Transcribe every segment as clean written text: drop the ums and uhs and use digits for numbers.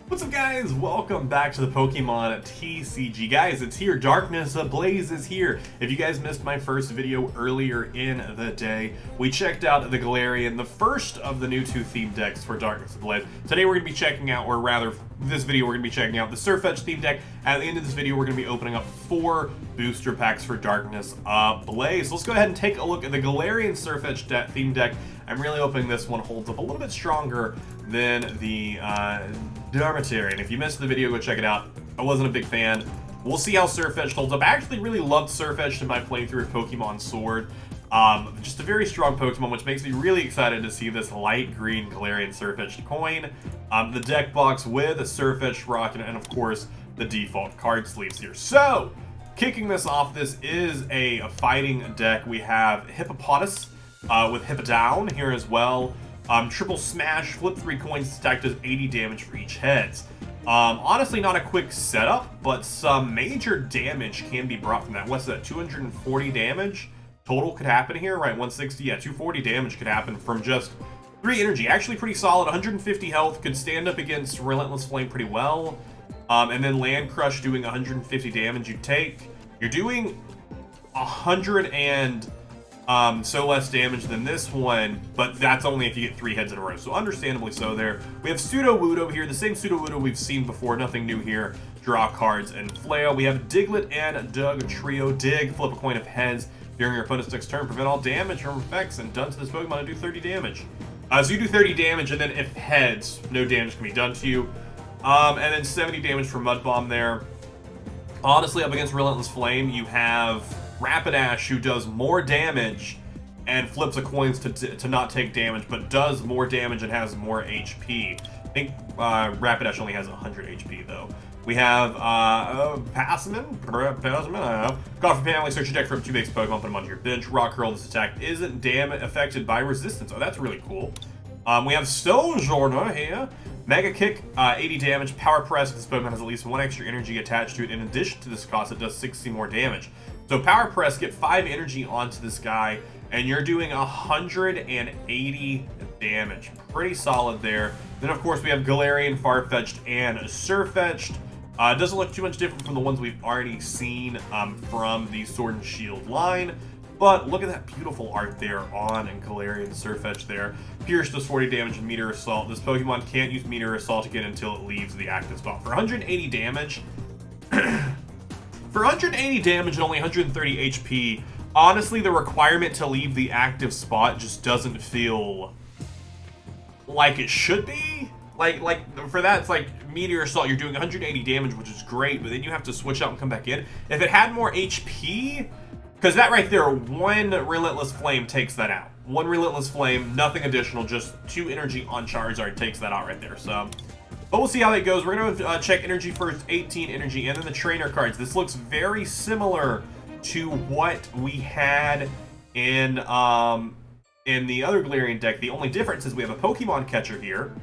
What's up, guys? Welcome back to the Pokemon TCG. Guys, it's here. Darkness Ablaze is here. If you guys missed my first video earlier in the day, we checked out the Galarian, the first of the new two theme decks for Darkness Ablaze. Today we're going to be checking out, or rather, this video we're going to be checking out the Sirfetch'd theme deck. At the end of this video, we're going to be opening up 4 booster packs for Darkness Ablaze. So let's go ahead and take a look at the Galarian Sirfetch'd theme deck. I'm really hoping this one holds up a little bit stronger than the Darkness. If you missed the video, go check it out. I wasn't a big fan. We'll see how Sirfetch'd holds up. I actually really loved Sirfetch'd in my playthrough of Pokemon Sword. Just a very strong Pokemon, which makes me really excited to see this light green Galarian Sirfetch'd coin. The deck box with a Sirfetch'd rocket, and of course, the default card sleeves here. So, kicking this off, this is a fighting deck. We have Hippopotas with Hippodown here as well. Triple smash, flip 3 coins, stack does 80 damage for each heads. Honestly, not a quick setup, but some major damage can be brought from that. What's that, 240 damage total could happen here, right? 160, yeah, 240 damage could happen from just 3 energy. Actually pretty solid, 150 health, could stand up against Relentless Flame pretty well. And then Land Crush doing 150 damage you take. You're doing 100 and so less damage than this one, but that's only if you get 3 heads in a row, so understandably so there. We have Sudowoodo here, the same Sudowoodo we've seen before, nothing new here. Draw cards and flail. We have Diglett and Dugtrio. Dig, flip a coin of heads during your opponent's next turn, prevent all damage from effects, and done to this Pokemon and do 30 damage. So you do 30 damage, and then if heads, no damage can be done to you. And then 70 damage for Mud Bomb there. Honestly, up against Relentless Flame, you have Rapidash, who does more damage and flips a coins to not take damage, but does more damage and has more HP. I think Rapidash only has 100 HP though. We have Passman, I don't know. God for family, search your deck for up 2 base Pokemon, put them onto your bench. Rock Hurl, this attack isn't affected by resistance. Oh, that's really cool. We have Stonjourner here. Mega Kick, 80 damage. Power Press, this Pokemon has at least 1 extra energy attached to it. In addition to this cost, it does 60 more damage. So Power Press, get 5 energy onto this guy, and you're doing 180 damage. Pretty solid there. Then of course we have Galarian, Farfetch'd, and Sirfetch'd. Doesn't look too much different from the ones we've already seen from the Sword and Shield line. But look at that beautiful art there on Galarian Sirfetch'd there. Pierce does 40 damage and Meteor Assault. This Pokemon can't use Meteor Assault again until it leaves the active spot. For 180 damage, for 180 damage and only 130 HP, honestly, the requirement to leave the active spot just doesn't feel like it should be. Like for that, it's like Meteor Assault, you're doing 180 damage, which is great, but then you have to switch out and come back in. If it had more HP, because that right there, 1 Relentless Flame takes that out. 1 Relentless Flame, nothing additional, just 2 energy on Charizard takes that out right there, so. But we'll see how that goes. We're going to check energy first, 18 energy, and then the trainer cards. This looks very similar to what we had in the other Galarian deck. The only difference is we have a Pokemon catcher here.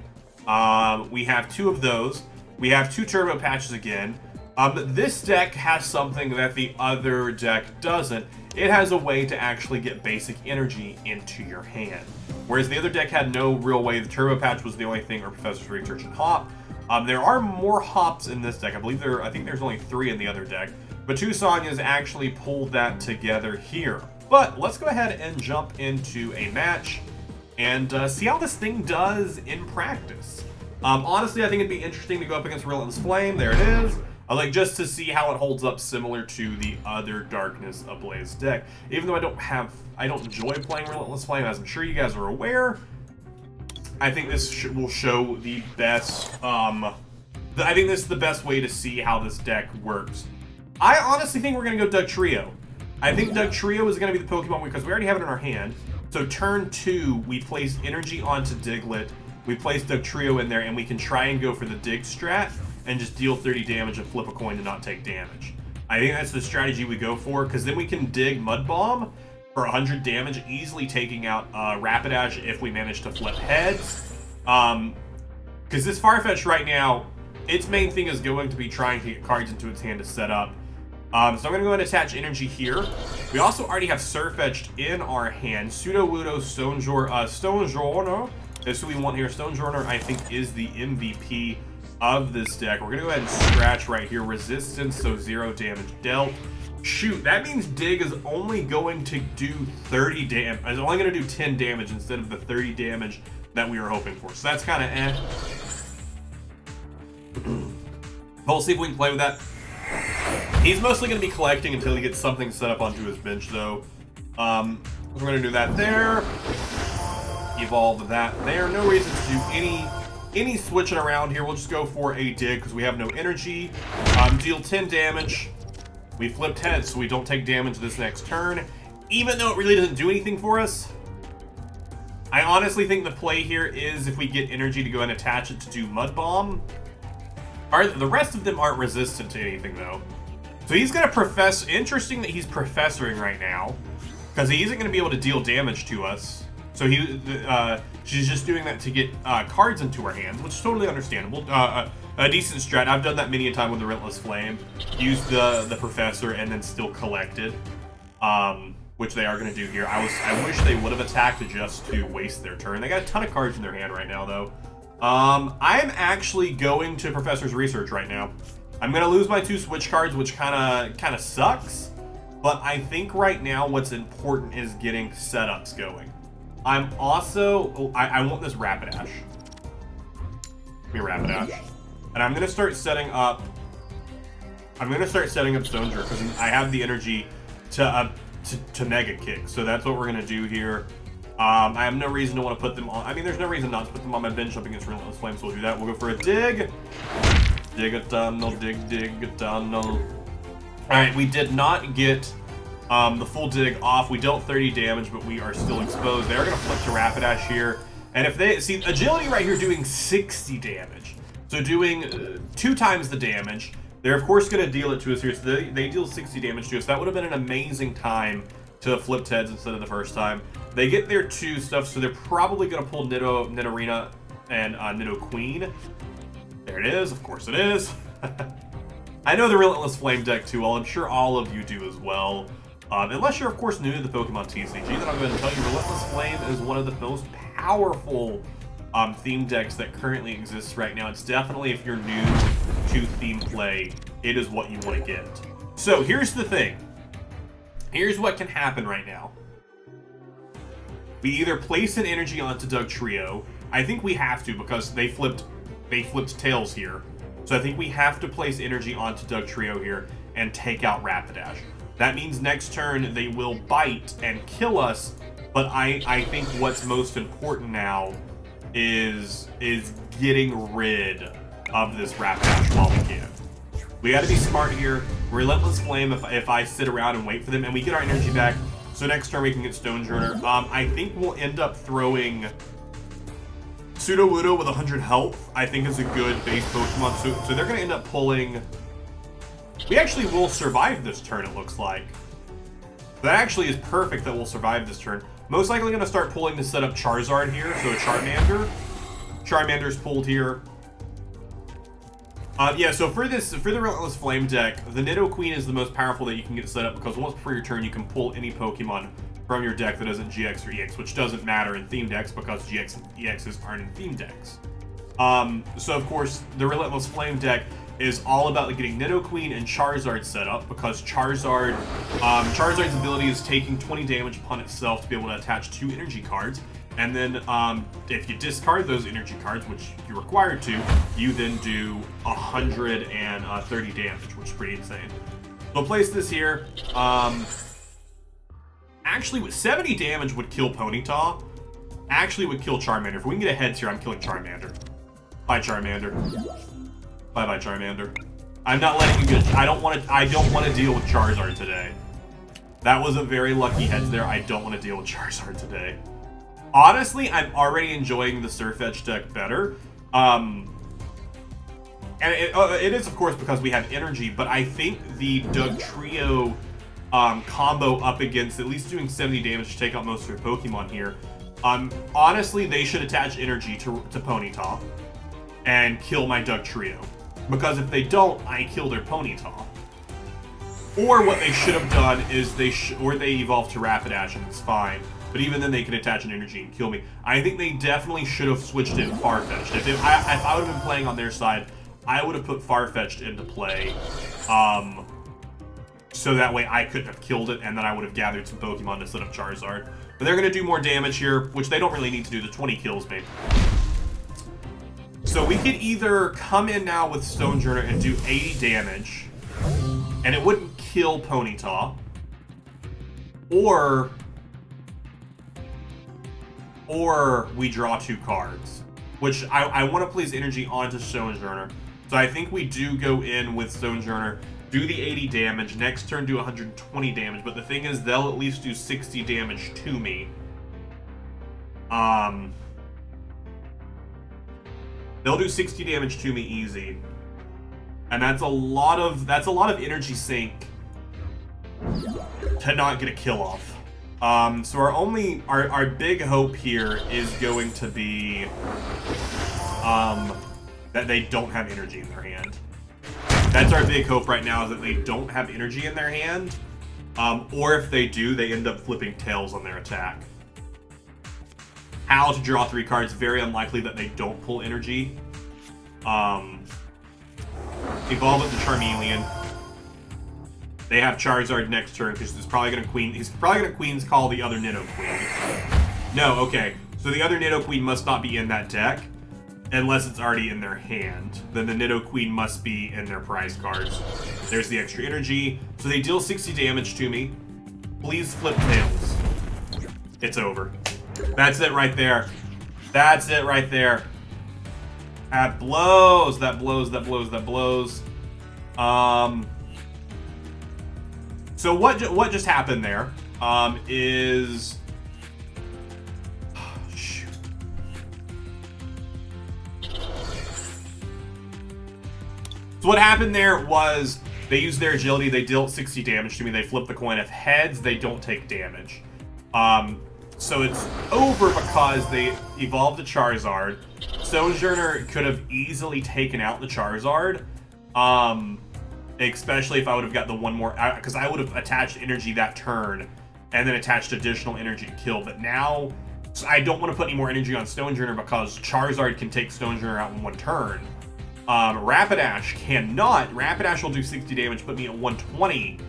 We have 2 of those. We have 2 turbo patches again. This deck has something that the other deck doesn't. It has a way to actually get basic energy into your hand. Whereas the other deck had no real way. The Turbo Patch was the only thing, or Professor's Research and Hop. There are more hops in this deck. I think there's only 3 in the other deck. But 2 Sonyas actually pulled that together here. But let's go ahead and jump into a match and see how this thing does in practice. Honestly, I think it'd be interesting to go up against Relentless Flame. There it is. I like just to see how it holds up similar to the other Darkness Ablaze deck. Even though I don't enjoy playing Relentless Flame, as I'm sure you guys are aware. I think this will show the best, I think this is the best way to see how this deck works. I honestly think we're going to go Dugtrio. I think Dugtrio is going to be the Pokemon because we already have it in our hand. So turn 2, we place energy onto Diglett. We place Dugtrio in there, and we can try and go for the Dig strat and just deal 30 damage and flip a coin to not take damage. I think that's the strategy we go for, because then we can dig Mud Bomb for 100 damage, easily taking out Rapidash if we manage to flip heads. Because this Farfetch'd right now, its main thing is going to be trying to get cards into its hand to set up. So I'm going to go ahead and attach energy here. We also already have Sirfetch'd in our hand. Sudowoodo, Stonjourner is who we want here. Stonjourner, I think, is the MVP of this deck. We're going to go ahead and scratch right here. Resistance, so 0 damage dealt. Shoot, that means Dig is only going to do 30 damage. It's only going to do 10 damage instead of the 30 damage that we were hoping for. So that's kind of eh. We'll see if we can play with that. He's mostly going to be collecting until he gets something set up onto his bench, though. We're going to do that there. Evolve that there. No reason to do any switching around here. We'll just go for a Dig because we have no energy. Deal 10 damage. We flipped heads, so we don't take damage this next turn. Even though it really doesn't do anything for us, I honestly think the play here is if we get energy to go and attach it to do Mud Bomb. The rest of them aren't resistant to anything, though. So he's going to profess... Interesting that he's professoring right now, because he isn't going to be able to deal damage to us. So she's just doing that to get cards into her hands, which is totally understandable. A decent strat. I've done that many a time with the Relentless Flame. Used the Professor and then still collected, which they are going to do here. I wish they would have attacked just to waste their turn. They got a ton of cards in their hand right now, though. I'm actually going to Professor's Research right now. I'm going to lose my 2 switch cards, which kind of sucks. But I think right now what's important is getting setups going. I'm also... Oh, I want this Rapidash. Give me Rapidash. And I'm going to start setting up... Stoneger, because I have the energy to Mega Kick. So that's what we're going to do here. I have no reason to want to put them on... I mean, there's no reason not to put them on my bench up against Relentless Flame, so we'll do that. We'll go for a Dig. Dig a tunnel, dig a tunnel. Alright, we did not get the full Dig off. We dealt 30 damage, but we are still exposed. They're going to flip to Rapidash here. And if they... See, Agility right here doing 60 damage. So doing 2 times the damage. They're, of course, going to deal it to us here. So they deal 60 damage to us. That would have been an amazing time to have flipped heads instead of the first time. They get their 2 stuff, so they're probably going to pull Nidorina and Nidoqueen. There it is. Of course it is. I know the Relentless Flame deck too well. I'm sure all of you do as well. Unless you're, of course, new to the Pokemon TCG, then I'm going to tell you Relentless Flame is one of the most powerful theme decks that currently exists right now. It's definitely, if you're new to theme play, it is what you want to get. So here's the thing. Here's what can happen right now. We either place an energy onto Dugtrio. I think we have to because they flipped tails here. So I think we have to place energy onto Dugtrio here and take out Rapidash. That means next turn they will bite and kill us, but I think what's most important now is getting rid of this Rapidash while we can. We got to be smart here. Relentless Flame, if I sit around and wait for them, and we get our energy back, so next turn we can get Stonejourner. I think we'll end up throwing Sudowoodo with 100 health, I think is a good base Pokemon. So they're going to end up pulling... We actually will survive this turn, it looks like. That actually is perfect that we'll survive this turn. Most likely going to start pulling to set up Charizard here, so a Charmander. Charmander's pulled here. Yeah, so for the Relentless Flame deck, the Nidoqueen is the most powerful that you can get set up because once before your turn, you can pull any Pokemon from your deck that isn't GX or EX, which doesn't matter in theme decks because GX and EXs aren't in theme decks. So of course, the Relentless Flame deck is all about getting Nidoqueen and Charizard set up because Charizard's ability is taking 20 damage upon itself to be able to attach 2 energy cards. And then if you discard those energy cards, which you're required to, you then do 130 damage, which is pretty insane. So I'll place this here. Actually, with 70 damage would kill Ponyta. Actually would kill Charmander. If we can get a heads here, I'm killing Charmander. Bye, Charmander. Bye-bye, Charmander. I'm not letting you get... I don't want to deal with Charizard today. That was a very lucky heads there. I don't want to deal with Charizard today. Honestly, I'm already enjoying the Sirfetch'd deck better. And it is, of course, because we have energy, but I think the Dugtrio combo up against at least doing 70 damage to take out most of their Pokemon here. Honestly, they should attach energy to Ponyta and kill my Dugtrio. Because if they don't, I kill their Ponyta. Or what they should have done is they evolve to Rapidash and it's fine. But even then, they can attach an energy and kill me. I think they definitely should have switched it Farfetch'd. If I would have been playing on their side, I would have put Farfetch'd into play. So that way I couldn't have killed it, and then I would have gathered some Pokemon to set up Charizard. But they're going to do more damage here, which they don't really need to do. The 20 kills, maybe. So we could either come in now with Stonejourner and do 80 damage, and it wouldn't kill Ponyta, or we draw 2 cards, which I want to place energy onto Stonejourner. So I think we do go in with Stonejourner, do the 80 damage, next turn do 120 damage, but the thing is they'll at least do 60 damage to me. They'll do 60 damage to me easy. And that's a lot of energy sink to not get a kill off. So our big hope here is going to be that they don't have energy in their hand. That's our big hope right now, is that they don't have energy in their hand. Or if they do, they end up flipping tails on their attack. How to draw 3 cards, very unlikely that they don't pull energy. Evolve it to Charmeleon. They have Charizard next turn because he's probably gonna Queen's Call the other Nidoqueen. No, okay. So the other Nidoqueen must not be in that deck unless it's already in their hand. Then the Nidoqueen must be in their prize cards. There's the extra energy. So they deal 60 damage to me. Please flip tails. It's over. That's it right there. That's it right there. That blows. That blows. That blows. That blows. So what just happened there is shoot. So what happened there was they used their agility. They dealt 60 damage to me. They flipped the coin. If heads, they don't take damage. So it's over because they evolved a Charizard. Stonejourner could have easily taken out the Charizard. Especially if I would have got the one more, because I would have attached energy that turn and then attached additional energy to kill. But now I don't want to put any more energy on Stonejourner because Charizard can take Stonejourner out in 1 turn. Rapidash cannot. Rapidash will do 60 damage, put me at 120.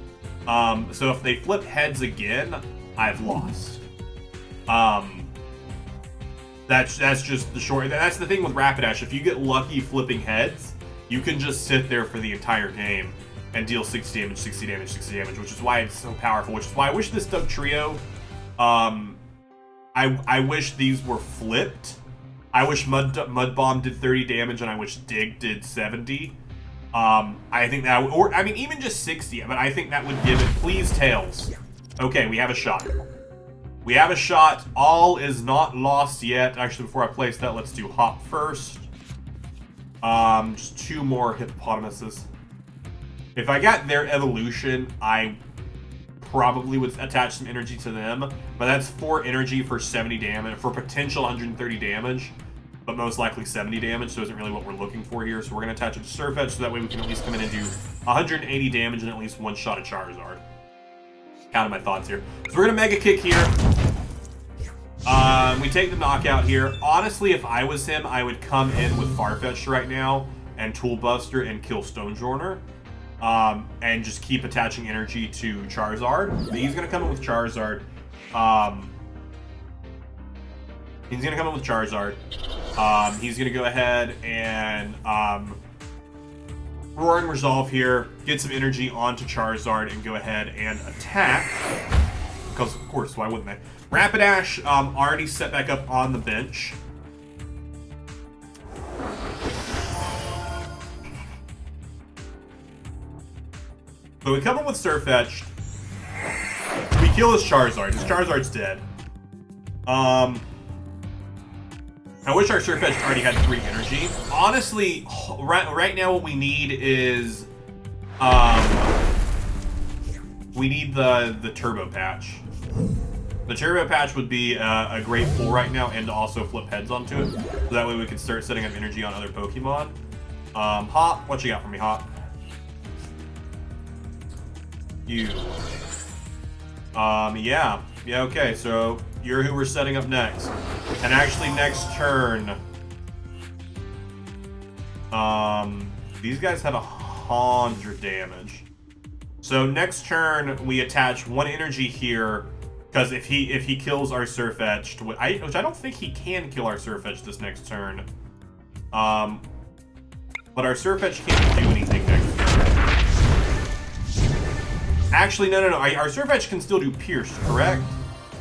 So if they flip heads again, I've lost. That's just the short. That's the thing with Rapidash. If you get lucky flipping heads, you can just sit there for the entire game and deal 60 damage, 60 damage, 60 damage, which is why it's so powerful, which is why I wish this Dug Trio, I wish these were flipped. I wish Mud Bomb did 30 damage, and I wish Dig did 70. I think that, or I mean, even just 60, but I think that would give it, please, Tails. Okay, we have a shot. We have a shot. All is not lost yet. Actually, before I place that, let's do Hop first. Just 2 more hippopotamuses. If I got their evolution, I probably would attach some energy to them, but that's 4 energy for 70 damage, for potential 130 damage, but most likely 70 damage, so isn't really what we're looking for here. So we're going to attach it to Sirfetch'd, so that way we can at least come in and do 180 damage and at least 1 shot at Charizard. Counting my thoughts here. So we're going to Mega Kick here. We take the knockout here. Honestly, if I was him, I would come in with Farfetch'd right now and Tool Buster and kill Stonejourner. And just keep attaching energy to Charizard. But he's going to come in with Charizard. He's going to come in with Charizard. He's going to go ahead and Roaring Resolve here, get some energy onto Charizard and go ahead and attack. Because, of course, why wouldn't they? Rapidash already set back up on the bench. So we come in with Sirfetch'd. We kill his Charizard. His Charizard's dead. I wish our Sirfetch'd already had 3 energy. Honestly, right now what we need is we need the Turbo Patch. The Turbo Patch would be a great pull right now, and to also flip heads onto it. So that way we can start setting up energy on other Pokemon. Hop, what you got for me, Hop? You. Yeah, okay, so you're who we're setting up next. And actually next turn, These guys have 100 damage. So next turn, we attach 1 energy here, because if he kills our Sirfetch'd, which I don't think he can kill our Sirfetch'd this next turn. But our Sirfetch'd can't do anything next turn. Actually, no. Our Sirfetch'd can still do Pierce, correct?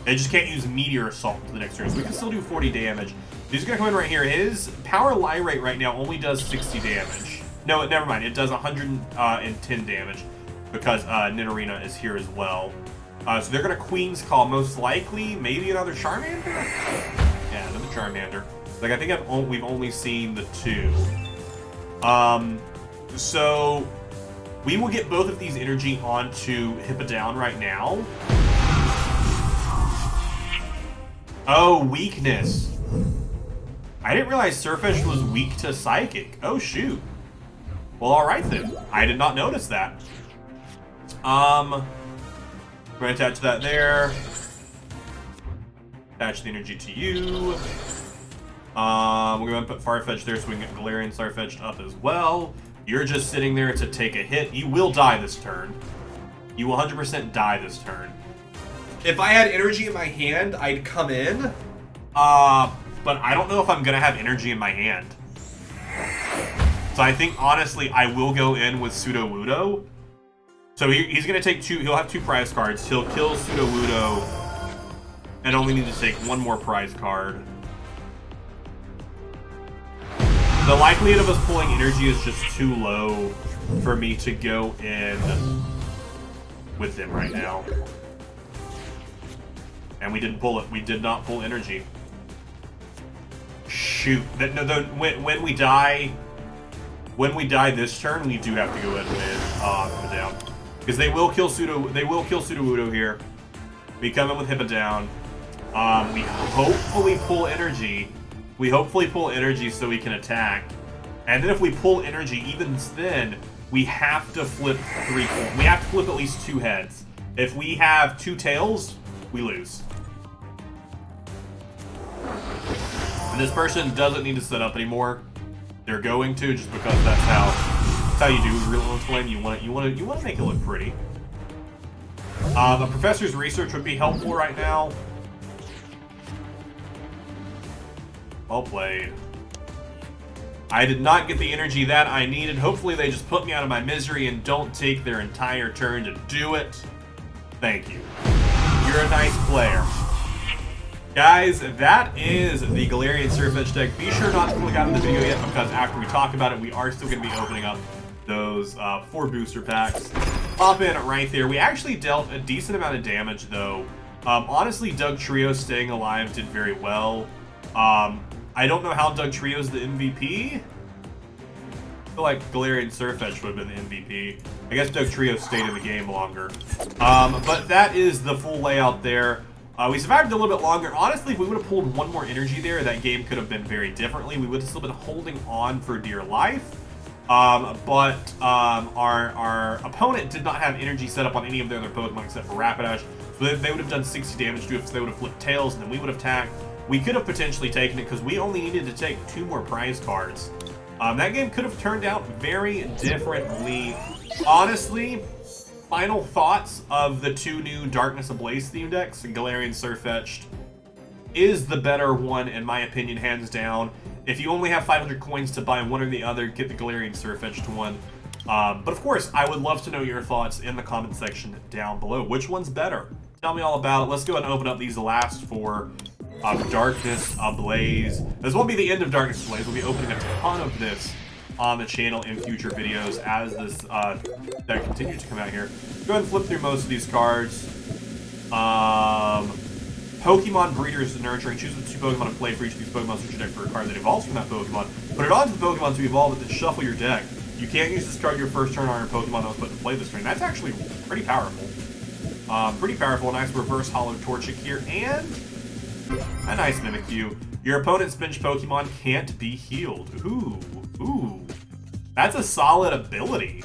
It just can't use Meteor Assault the next turn, so we can still do 40 damage. He's gonna come in right here. His power lie rate right now only does 60 damage. No, never mind. It does 110 damage because Nidorina is here as well. So they're gonna Queen's Call most likely. Maybe another Charmander. Yeah, another Charmander. Like I think we've only seen the 2. So we will get both of these energy onto Hippowdon right now. Oh, weakness. I didn't realize Sirfetch'd was weak to Psychic. Oh, shoot. Well, alright then. I did not notice that. We're going to attach that there. Attach the energy to you. We're going to put Farfetch'd there so we can get Galarian Sirfetch'd up as well. You're just sitting there to take a hit. You will die this turn. You will 100% die this turn. If I had energy in my hand, I'd come in. But I don't know if I'm going to have energy in my hand. So I think, honestly, I will go in with Sudowoodo. So he's going to take 2. He'll have 2 prize cards. He'll kill Sudowoodo and only need to take 1 more prize card. The likelihood of us pulling energy is just too low for me to go in with them right now. And we didn't pull it. We did not pull energy. Shoot. When we die this turn, we do have to go in with Hippowdon. Because they will kill Sudowoodo here. We come in with Hippowdon. We hopefully pull energy. We hopefully pull energy so we can attack. And then if we pull energy, even then, we have to flip 3. We have to flip at least 2 heads. If we have 2 tails, we lose. And this person doesn't need to set up anymore. They're going to, just because that's how you do Relentless Flame. You want to make it look pretty. A Professor's Research would be helpful right now. Well played. I did not get the energy that I needed. Hopefully they just put me out of my misery and don't take their entire turn to do it. Thank you. You're a nice player. Guys, that is the Galarian Sirfetch'd deck. Be sure not to click out of the video yet, because after we talk about it, we are still going to be opening up those 4 booster packs. Pop in right there. We actually dealt a decent amount of damage, though. Honestly, Dugtrio staying alive did very well. I don't know how Dugtrio's the MVP. I feel like Galarian Sirfetch'd would have been the MVP. I guess Dugtrio stayed in the game longer. But that is the full layout there. We survived a little bit longer. Honestly, if we would have pulled 1 more energy there, that game could have been very differently. We would have still been holding on for dear life. But our opponent did not have energy set up on any of their other Pokemon except for Rapidash. So they would have done 60 damage to it, so they would have flipped tails, and then we would have attacked. We could have potentially taken it because we only needed to take 2 more prize cards. That game could have turned out very differently. Honestly, final thoughts of the 2 new Darkness Ablaze theme decks. Galarian Sirfetch'd is the better one, in my opinion, hands down. If you only have 500 coins to buy one or the other, get the Galarian Sirfetch'd one. But of course, I would love to know your thoughts in the comment section down below. Which one's better? Tell me all about it. Let's go ahead and open up these last 4. Darkness Ablaze. This won't be the end of Darkness Ablaze. We'll be opening a ton of this on the channel in future videos as this deck continues to come out here. Go ahead and flip through most of these cards. Pokemon Breeders Nurturing. Choose the 2 Pokemon to play for each of these Pokemon. Switch your deck for a card that evolves from that Pokemon. Put it onto the Pokemon to evolve it, then shuffle your deck. You can't use this card your first turn on your Pokemon that was put to play this turn. That's actually pretty powerful. Pretty powerful. Nice reverse Hollow Torchic here, and a nice Mimikyu. Your opponent's bench Pokemon can't be healed. Ooh. That's a solid ability.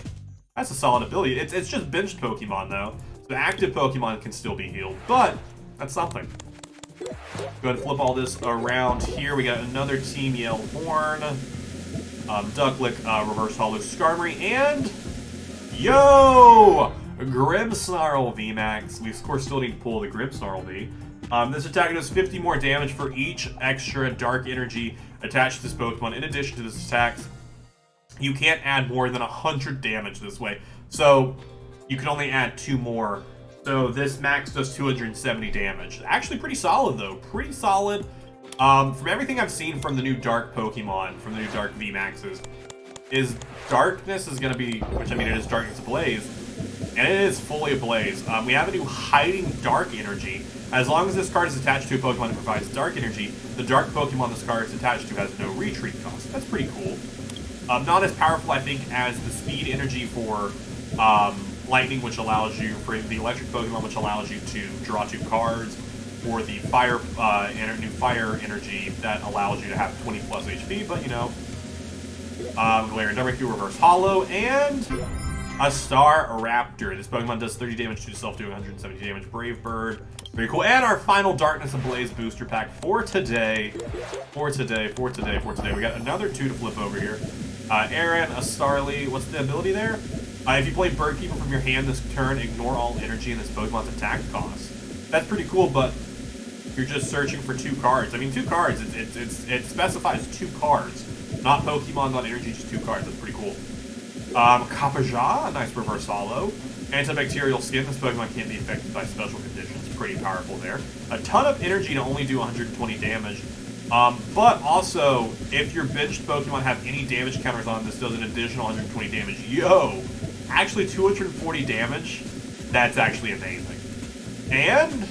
That's a solid ability. It's just benched Pokemon, though. So the active Pokemon can still be healed, but that's something. Go ahead and flip all this around here. We got another Team Yell Horn. Ducklick, Reverse Hollow Skarmory, and yo! Grimmsnarl VMAX. We of course still need to pull the Grimmsnarl V. This attack does 50 more damage for each extra dark energy attached to this Pokemon. In addition to this attack, you can't add more than 100 damage this way. So you can only add 2 more. So this max does 270 damage. Actually pretty solid though, pretty solid. From everything I've seen from the new Dark Pokemon, from the new Dark VMAXs, is Darkness is going to be, which I mean it is Darkness Ablaze, and it is fully ablaze. We have a new Hiding Dark Energy. As long as this card is attached to a Pokemon that provides Dark Energy, the Dark Pokemon this card is attached to has no retreat cost. That's pretty cool. Not as powerful, I think, as the Speed Energy for Lightning, which allows you, for the Electric Pokemon, which allows you to draw 2 cards, or the Fire, new Fire Energy that allows you to have 20 plus HP, but you know, Galarian W Reverse Hollow, and a Star Raptor. This Pokemon does 30 damage to itself, doing 170 damage. Brave Bird. Very cool. And our final Darkness Ablaze booster pack for today. We got another 2 to flip over here. Aaron, a Starly. What's the ability there? If you play Bird Keeper from your hand this turn, ignore all energy in this Pokemon's attack cost. That's pretty cool, but you're just searching for 2 cards. I mean, 2 cards. It specifies 2 cards. Not Pokemon, not energy, just 2 cards. That's pretty cool. Kapaja, a nice Reverse Hollow. Antibacterial Skin, this Pokemon can't be affected by special conditions. Pretty powerful there. A ton of energy to only do 120 damage. But also, if your benched Pokemon have any damage counters on, this does an additional 120 damage. Yo! Actually, 240 damage? That's actually amazing. And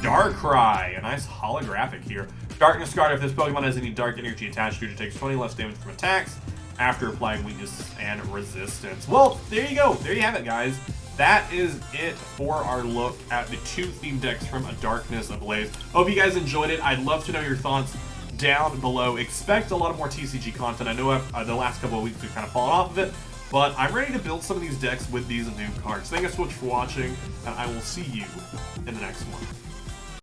Darkrai, a nice holographic here. Darkness Guard, if this Pokemon has any dark energy attached to it, it takes 20 less damage from attacks after applying weakness and resistance. Well, there you go. There you have it, guys. That is it for our look at the 2 theme decks from a Darkness Ablaze. Hope you guys enjoyed it. I'd love to know your thoughts down below. Expect a lot of more TCG content. I know the last couple of weeks we've kind of fallen off of it, but I'm ready to build some of these decks with these new cards. Thank you so much for watching, and I will see you in the next one.